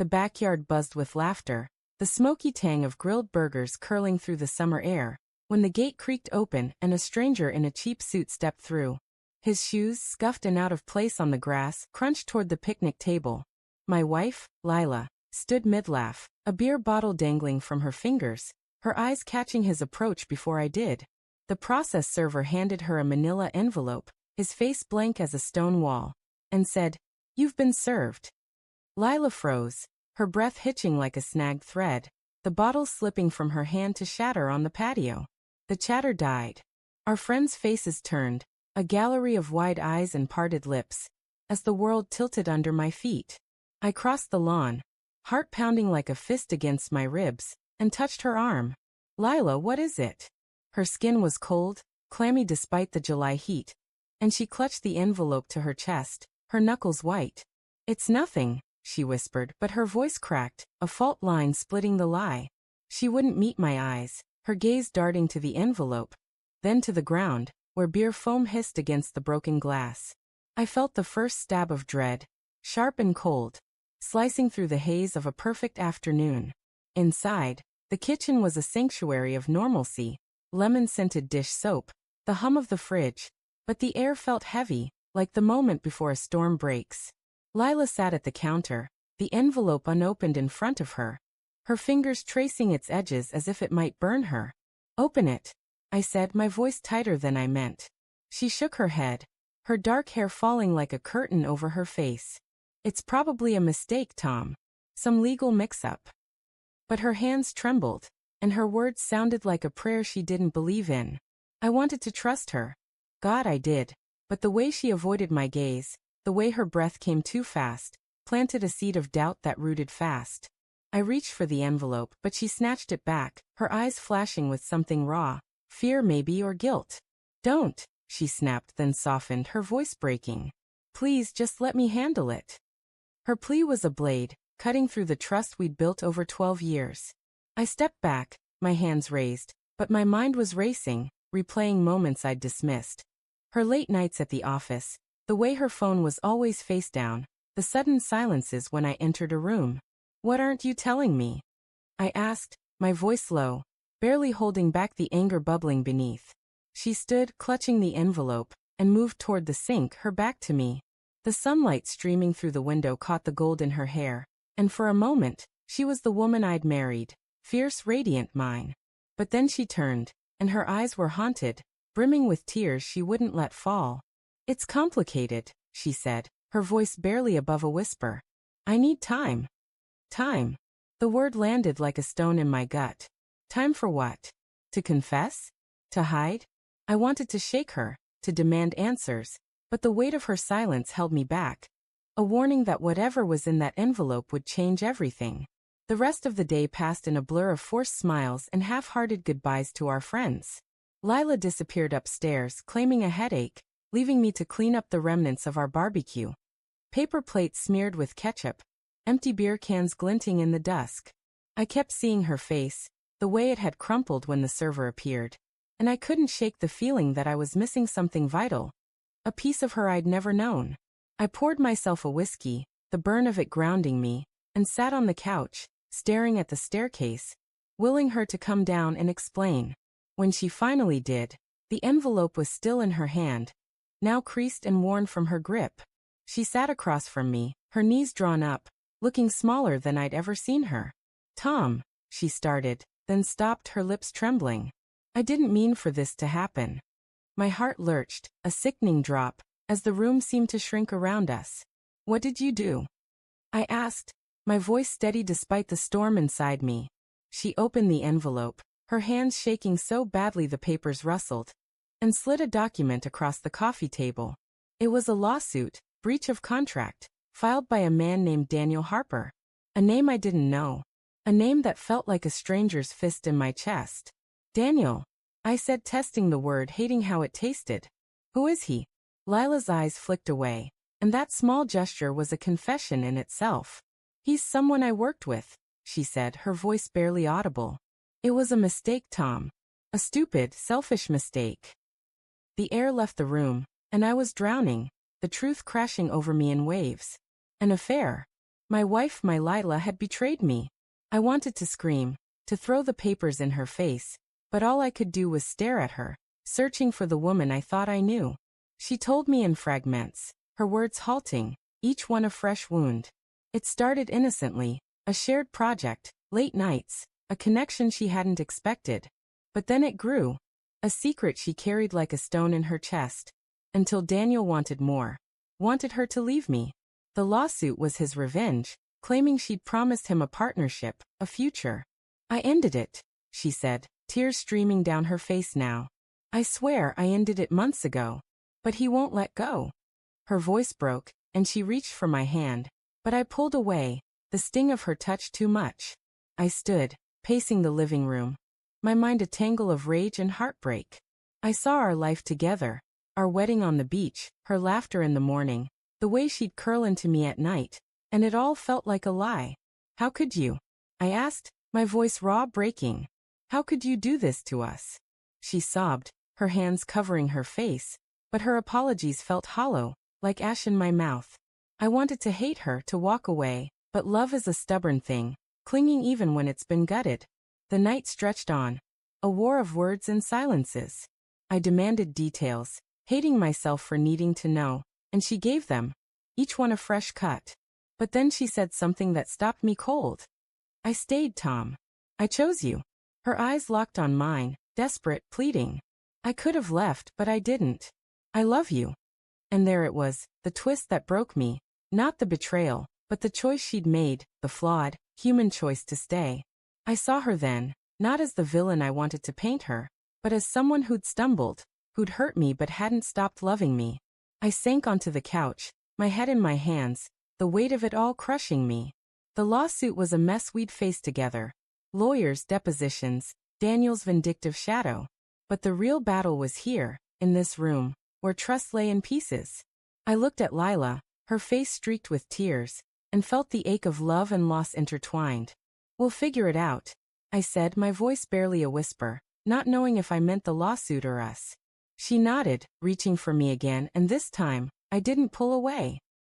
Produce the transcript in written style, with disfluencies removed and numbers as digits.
the backyard buzzed with laughter, the smoky tang of grilled burgers curling through the summer air, when the gate creaked open and a stranger in a cheap suit stepped through. His shoes, scuffed and out of place on the grass, crunched toward the picnic table. My wife, Lila, stood mid-laugh, a beer bottle dangling from her fingers, her eyes catching his approach before I did. The process server handed her a manila envelope, his face blank as a stone wall, and said, "You've been served." Lila froze, her breath hitching like a snagged thread, the bottle slipping from her hand to shatter on the patio. The chatter died. Our friends' faces turned, a gallery of wide eyes and parted lips, as the world tilted under my feet. I crossed the lawn, heart pounding like a fist against my ribs, and touched her arm. "Lila, what is it?" Her skin was cold, clammy despite the July heat, and she clutched the envelope to her chest, her knuckles white. "It's nothing," she whispered, but her voice cracked, a fault line splitting the lie. She wouldn't meet my eyes, her gaze darting to the envelope, then to the ground, where beer foam hissed against the broken glass. I felt the first stab of dread, sharp and cold, slicing through the haze of a perfect afternoon. Inside, the kitchen was a sanctuary of normalcy, lemon-scented dish soap, the hum of the fridge, but the air felt heavy, like the moment before a storm breaks. Lila sat at the counter, the envelope unopened in front of her, her fingers tracing its edges as if it might burn her. "Open it," I said, my voice tighter than I meant. She shook her head, her dark hair falling like a curtain over her face. "It's probably a mistake, Tom. Some legal mix-up." But her hands trembled, and her words sounded like a prayer she didn't believe in. I wanted to trust her. God, I did. But the way she avoided my gaze, the way her breath came too fast, planted a seed of doubt that rooted fast. I reached for the envelope, but she snatched it back, her eyes flashing with something raw. Fear maybe, or guilt. "Don't," she snapped, then softened, her voice breaking. "Please just let me handle it." Her plea was a blade, cutting through the trust we'd built over 12 years. I stepped back, my hands raised, but my mind was racing, replaying moments I'd dismissed. Her late nights at the office, the way her phone was always face down, the sudden silences when I entered a room. "What aren't you telling me?" I asked, my voice low, barely holding back the anger bubbling beneath. She stood, clutching the envelope, and moved toward the sink, her back to me. The sunlight streaming through the window caught the gold in her hair, and for a moment, she was the woman I'd married, fierce, radiant mine. But then she turned, and her eyes were haunted, brimming with tears she wouldn't let fall. "It's complicated," she said, her voice barely above a whisper. "I need time." Time. The word landed like a stone in my gut. Time for what? To confess? To hide? I wanted to shake her, to demand answers, but the weight of her silence held me back. A warning that whatever was in that envelope would change everything. The rest of the day passed in a blur of forced smiles and half-hearted goodbyes to our friends. Lila disappeared upstairs, claiming a headache, leaving me to clean up the remnants of our barbecue. Paper plates smeared with ketchup, empty beer cans glinting in the dusk. I kept seeing her face, the way it had crumpled when the server appeared, and I couldn't shake the feeling that I was missing something vital, a piece of her I'd never known. I poured myself a whiskey, the burn of it grounding me, and sat on the couch, staring at the staircase, willing her to come down and explain. When she finally did, the envelope was still in her hand, now creased and worn from her grip. She sat across from me, her knees drawn up, looking smaller than I'd ever seen her. "Tom," she started, then stopped, her lips trembling. "I didn't mean for this to happen." My heart lurched, a sickening drop, as the room seemed to shrink around us. "What did you do?" I asked, my voice steady despite the storm inside me. She opened the envelope, her hands shaking so badly the papers rustled, and slid a document across the coffee table. It was a lawsuit, breach of contract, filed by a man named Daniel Harper. A name I didn't know. A name that felt like a stranger's fist in my chest. "Daniel," I said, testing the word, hating how it tasted. "Who is he?" Lila's eyes flicked away, and that small gesture was a confession in itself. "He's someone I worked with," she said, her voice barely audible. "It was a mistake, Tom. A stupid, selfish mistake." The air left the room, and I was drowning, the truth crashing over me in waves. An affair. My wife, my Lila, had betrayed me. I wanted to scream, to throw the papers in her face, but all I could do was stare at her, searching for the woman I thought I knew. She told me in fragments, her words halting, each one a fresh wound. It started innocently, a shared project, late nights, a connection she hadn't expected. But then it grew, a secret she carried like a stone in her chest, until Daniel wanted more, wanted her to leave me. The lawsuit was his revenge, claiming she'd promised him a partnership, a future. I ended it, she said, tears streaming down her face now. I swear I ended it months ago. But he won't let go. Her voice broke, and she reached for my hand, but I pulled away, the sting of her touch too much. I stood, pacing the living room, my mind a tangle of rage and heartbreak. I saw our life together, our wedding on the beach, her laughter in the morning, the way she'd curl into me at night, and it all felt like a lie. How could you? I asked, my voice raw, breaking. How could you do this to us? She sobbed, her hands covering her face, but her apologies felt hollow, like ash in my mouth. I wanted to hate her, to walk away, but love is a stubborn thing, clinging even when it's been gutted. The night stretched on, a war of words and silences. I demanded details, hating myself for needing to know, and she gave them, each one a fresh cut. But then she said something that stopped me cold. I stayed, Tom. I chose you. Her eyes locked on mine, desperate, pleading. I could have left, but I didn't. I love you. And there it was, the twist that broke me, not the betrayal, but the choice she'd made, the flawed, human choice to stay. I saw her then, not as the villain I wanted to paint her, but as someone who'd stumbled, who'd hurt me but hadn't stopped loving me. I sank onto the couch, my head in my hands, the weight of it all crushing me. The lawsuit was a mess we'd faced together. Lawyers, depositions, Daniel's vindictive shadow. But the real battle was here, in this room, where trust lay in pieces. I looked at Lila, her face streaked with tears, and felt the ache of love and loss intertwined. We'll figure it out, I said, my voice barely a whisper, not knowing if I meant the lawsuit or us. She nodded, reaching for me again, and this time, I didn't pull away.